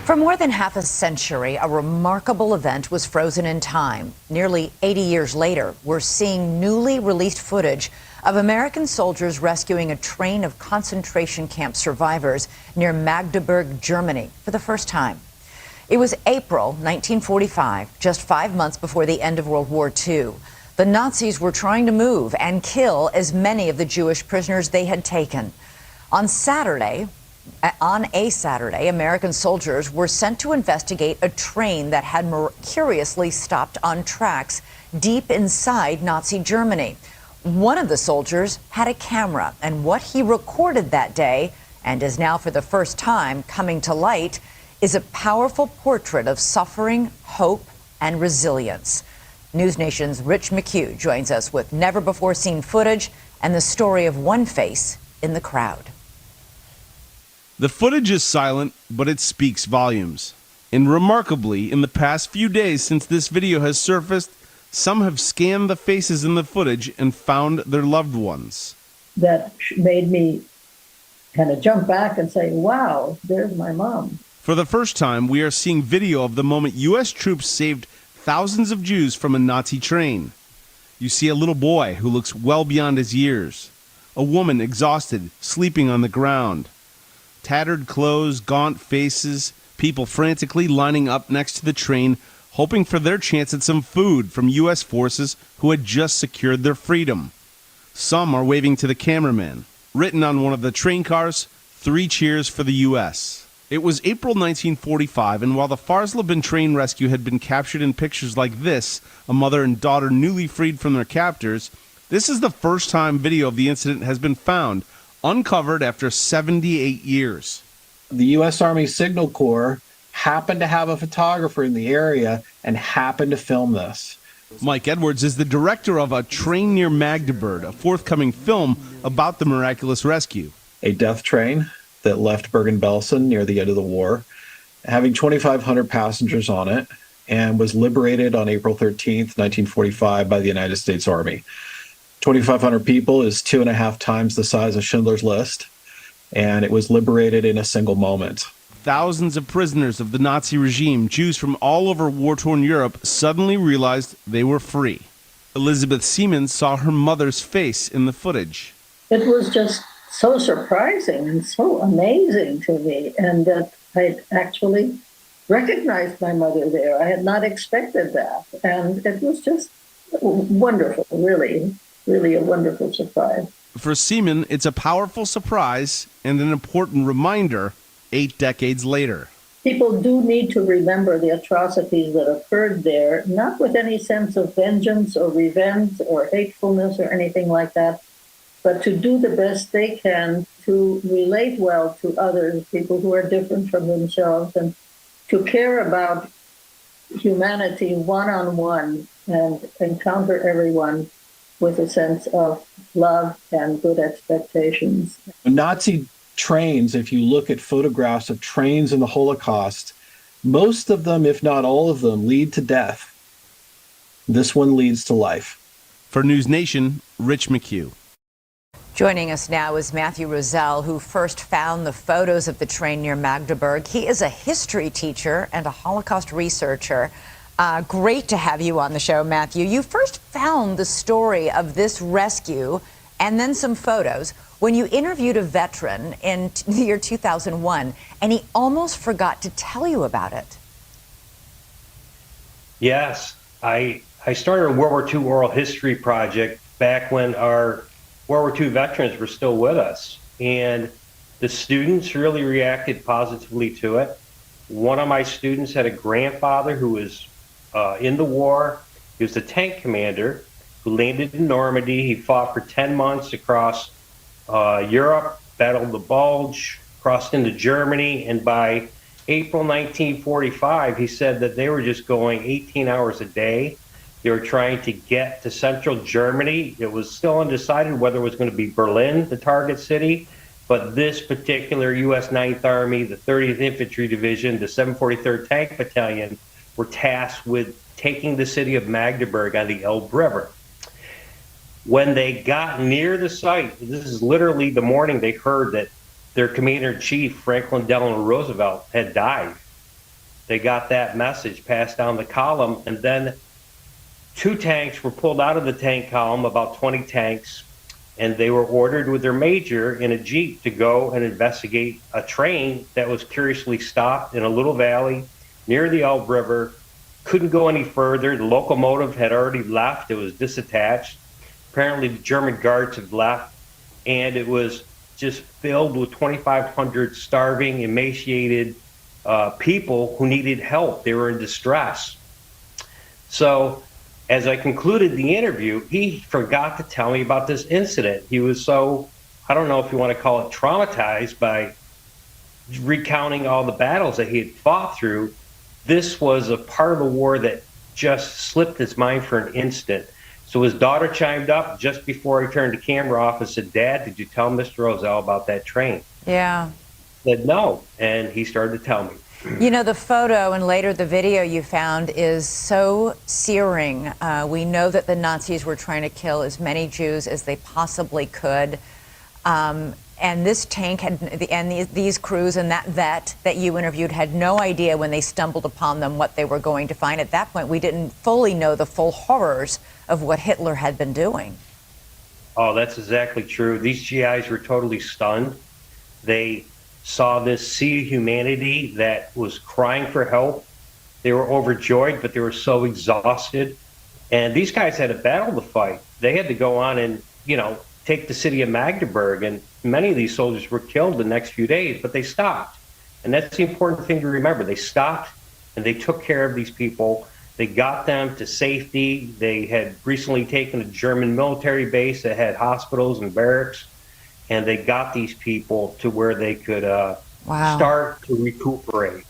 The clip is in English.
For more than half a century, a remarkable event was frozen in time. Nearly 80 years later, we're seeing newly released footage of American soldiers rescuing a train of concentration camp survivors near Magdeburg, Germany, for the first time. It was April 1945, just 5 months before the end of World War II. The Nazis were trying to move and kill as many of the Jewish prisoners they had taken. On a Saturday, American soldiers were sent to investigate a train that had curiously stopped on tracks deep inside Nazi Germany. One of the soldiers had a camera, and what he recorded that day, and is now for the first time coming to light, is a powerful portrait of suffering, hope, and resilience. News Nation's Rich McHugh joins us with never-before-seen footage and the story of one face in the crowd. The footage is silent, but it speaks volumes. And remarkably, in the past few days since this video has surfaced, some have scanned the faces in the footage and found their loved ones. That made me kind of jump back and say, wow, there's my mom. For the first time, we are seeing video of the moment U.S. troops saved thousands of Jews from a Nazi train. You see a little boy who looks well beyond his years. A woman exhausted, sleeping on the ground. Tattered clothes, gaunt faces, people frantically lining up next to the train, hoping for their chance at some food from U.S. forces who had just secured their freedom. Some are waving to the cameraman. Written on one of the train cars, 3 cheers for the U.S. It was April 1945, and while the Farsleben train rescue had been captured in pictures like this, a mother and daughter newly freed from their captors, this is the first time video of the incident has been found, uncovered after 78 years. The U.S. Army Signal Corps happened to have a photographer in the area and happened to film this. Mike Edwards is the director of A Train Near Magdeburg, a forthcoming film about the miraculous rescue. A death train that left Bergen-Belsen near the end of the war, having 2,500 passengers on it, and was liberated on April 13th, 1945 by the United States Army. 2,500 people is 2.5 times the size of Schindler's List, and it was liberated in a single moment. Thousands of prisoners of the Nazi regime, Jews from all over war-torn Europe, suddenly realized they were free. Elizabeth Siemens saw her mother's face in the footage. It was just so surprising and so amazing to me, and that I actually recognized my mother there. I had not expected that, and it was just wonderful, really a wonderful surprise. For Seaman, it's a powerful surprise and an important reminder 8 decades later. People do need to remember the atrocities that occurred there, not with any sense of vengeance or revenge or hatefulness or anything like that, but to do the best they can to relate well to others, people who are different from themselves, and to care about humanity one-on-one and encounter everyone with a sense of love and good expectations. Nazi trains, if you look at photographs of trains in the Holocaust, most of them, if not all of them, lead to death. This one leads to life. For News Nation, Rich McHugh. Joining us now is Matthew Rozell, who first found the photos of the train near Magdeburg. He is a history teacher and a Holocaust researcher. Great to have you on the show, Matthew. You first found the story of this rescue and then some photos when you interviewed a veteran in the year 2001, and he almost forgot to tell you about it. Yes, I started a World War II oral history project back when our World War II veterans were still with us, and the students really reacted positively to it. One of my students had a grandfather who was in the war. He was a tank commander who landed in Normandy. He fought for 10 months across Europe, battled the Bulge, crossed into Germany, and by April 1945, he said that they were just going 18 hours a day. They were trying to get to central Germany. It was still undecided whether it was going to be Berlin, the target city, but this particular U.S. 9th Army, the 30th Infantry Division, the 743rd Tank Battalion, were tasked with taking the city of Magdeburg on the Elbe River. When they got near the site, this is literally the morning they heard that their commander-in-chief, Franklin Delano Roosevelt, had died. they got that message passed down the column, and then 2 tanks were pulled out of the tank column, about 20 tanks, and they were ordered with their major in a Jeep to go and investigate a train that was curiously stopped in a little valley near the Elbe River. Couldn't go any further. The locomotive had already left. It was disattached. Apparently the German guards had left, and it was just filled with 2,500 starving, emaciated people who needed help. They were in distress. So as I concluded the interview, he forgot to tell me about this incident. He was so, I don't know if you want to call it traumatized by recounting all the battles that he had fought through. This was a part of the war that just slipped his mind for an instant. So his daughter chimed up just before I turned the camera off and said, "Dad, did you tell Mr. Rozell about that train?" Yeah. I said, "No." And he started to tell me. You know, the photo and later the video you found is so searing. We know that the Nazis were trying to kill as many Jews as they possibly could. And this tank these crews and that vet that you interviewed had no idea when they stumbled upon them what they were going to find. At that point, we didn't fully know the full horrors of what Hitler had been doing. Oh, that's exactly true. These GIs were totally stunned. They saw this sea of humanity that was crying for help. They were overjoyed, but they were so exhausted. And these guys had a battle to fight. They had to go on and, take the city of Magdeburg, and many of these soldiers were killed the next few days, but they stopped. And that's the important thing to remember. They stopped and they took care of these people. They got them to safety. They had recently taken a German military base that had hospitals and barracks, and they got these people to where they could Wow. start to recuperate.